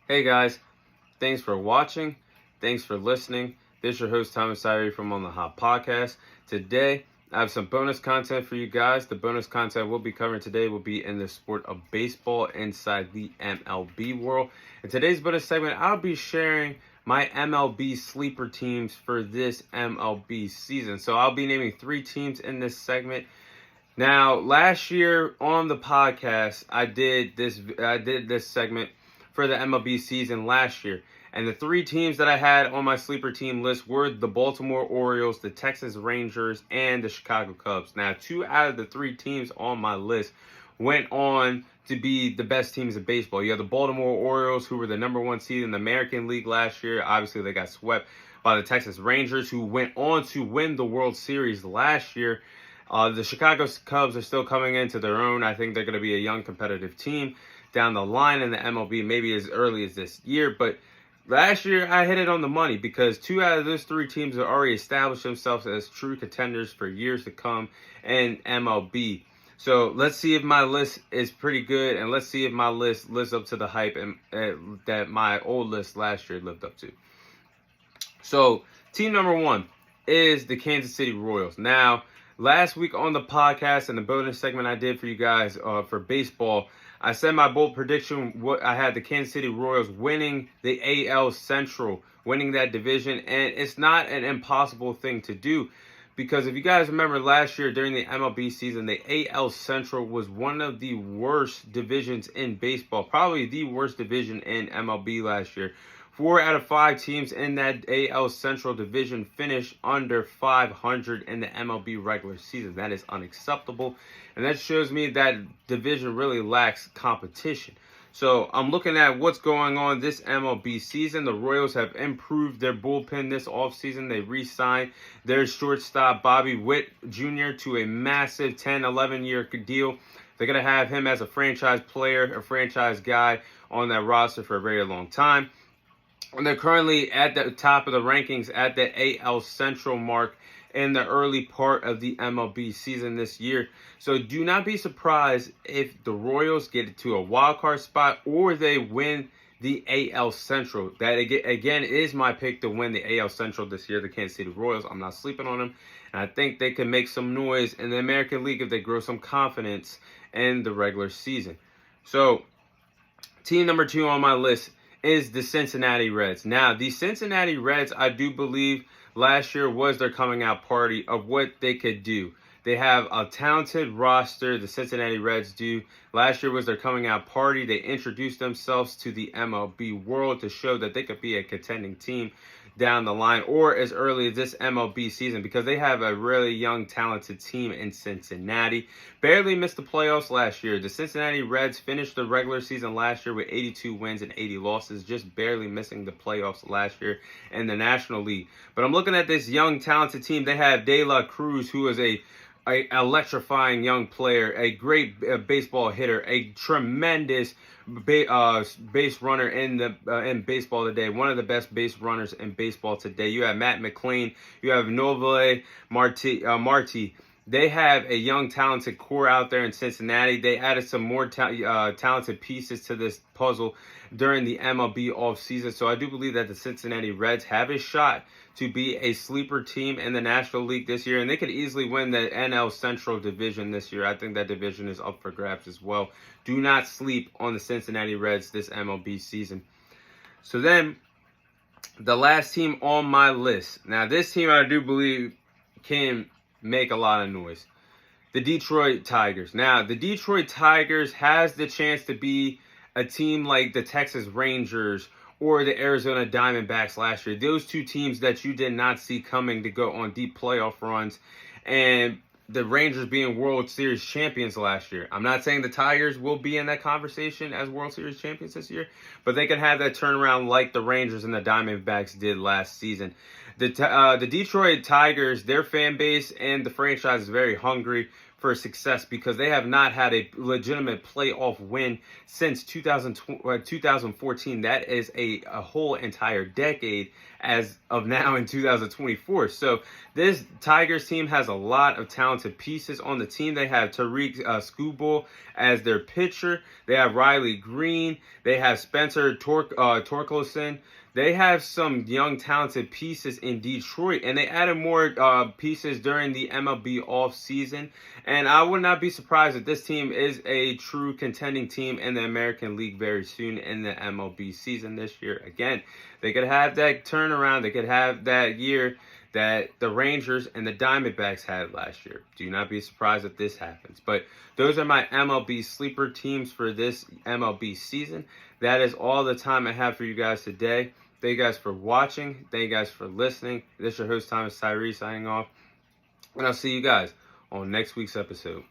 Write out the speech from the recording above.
Hey guys, thanks for watching. Thanks for listening. This is your host Thomas Irie from On the Hop Podcast. Today, I have some bonus content for you guys. The bonus content we'll be covering today will be in the sport of baseball inside the MLB world. In today's bonus segment, I'll be sharing my MLB sleeper teams for this MLB season. So I'll be naming 3 teams in this segment. Now, last year on the podcast, I did this segment for the MLB season last year. And the 3 teams that I had on my sleeper team list were the Baltimore Orioles, the Texas Rangers, and the Chicago Cubs. Now, 2 out of the 3 teams on my list went on to be the best teams in baseball. You have the Baltimore Orioles, who were the #1 seed in the American League last year. Obviously, they got swept by the Texas Rangers, who went on to win the World Series last year. The Chicago Cubs are still coming into their own. I think they're going to be a young, competitive team down the line in the MLB, maybe as early as this year. But last year, I hit it on the money because 2 out of those 3 teams have already established themselves as true contenders for years to come in MLB. So let's see if my list is pretty good, and let's see if my list lives up to the hype that my old list last year lived up to. So team number 1 is the Kansas City Royals. Now, last week on the podcast and the bonus segment I did for you guys for baseball, I said my bold prediction. I had the Kansas City Royals winning the AL Central, winning that division, and it's not an impossible thing to do because if you guys remember last year during the MLB season, the AL Central was one of the worst divisions in baseball, probably the worst division in MLB last year. 4 out of 5 teams in that AL Central division finished under 500 in the MLB regular season. That is unacceptable. And that shows me that division really lacks competition. So I'm looking at what's going on this MLB season. The Royals have improved their bullpen this offseason. They re-signed their shortstop Bobby Witt Jr. to a massive 10-11-year deal. They're going to have him as a franchise player, a franchise guy on that roster for a very long time. And they're currently at the top of the rankings at the AL Central mark in the early part of the MLB season this year. So do not be surprised if the Royals get to a wild card spot or they win the AL Central. That again is my pick to win the AL Central this year, the Kansas City Royals. I'm not sleeping on them. And I think they can make some noise in the American League if they grow some confidence in the regular season. So team number 2 on my list is the Cincinnati Reds. Now, the Cincinnati Reds, I do believe last year was their coming out party of what they could do. They have a talented roster, the Cincinnati Reds do. Last year was their coming out party. They introduced themselves to the MLB world to show that they could be a contending team down the line or as early as this MLB season because they have a really young, talented team in Cincinnati. Barely missed the playoffs last year. The Cincinnati Reds finished the regular season last year with 82 wins and 80 losses, just barely missing the playoffs last year in the National League. But I'm looking at this young, talented team. They have De La Cruz, who is a electrifying young player, a great baseball hitter, a tremendous base runner in baseball today. One of the best base runners in baseball today. You have Matt McLean. You have Noble Marti. They have a young, talented core out there in Cincinnati. They added some more talented pieces to this puzzle during the MLB offseason. So I do believe that the Cincinnati Reds have a shot to be a sleeper team in the National League this year. And they could easily win the NL Central division this year. I think that division is up for grabs as well. Do not sleep on the Cincinnati Reds this MLB season. So then, the last team on my list. Now, this team I do believe can make a lot of noise. The Detroit Tigers. Now, the Detroit Tigers has the chance to be a team like the Texas Rangers or the Arizona Diamondbacks last year. Those 2 teams that you did not see coming to go on deep playoff runs. And the Rangers being World Series champions last year. I'm not saying the Tigers will be in that conversation as World Series champions this year, but they can have that turnaround like the Rangers and the Diamondbacks did last season. The Detroit Tigers, their fan base and the franchise is very hungry for success because they have not had a legitimate playoff win since 2014. That is a whole entire decade as of now in 2024. So this Tigers team has a lot of talented pieces on the team. They have Tariq Skubal as their pitcher. They have Riley Green. They have Spencer Torkelson. They have some young, talented pieces in Detroit, and they added more pieces during the MLB offseason. And I would not be surprised if this team is a true contending team in the American League very soon in the MLB season this year. Again, they could have that turnaround. They could have that year that the Rangers and the Diamondbacks had last year. Do not be surprised if this happens. But those are my MLB sleeper teams for this MLB season. That is all the time I have for you guys today. Thank you guys for watching. Thank you guys for listening. This is your host, Thomas Tyree, signing off. And I'll see you guys on next week's episode.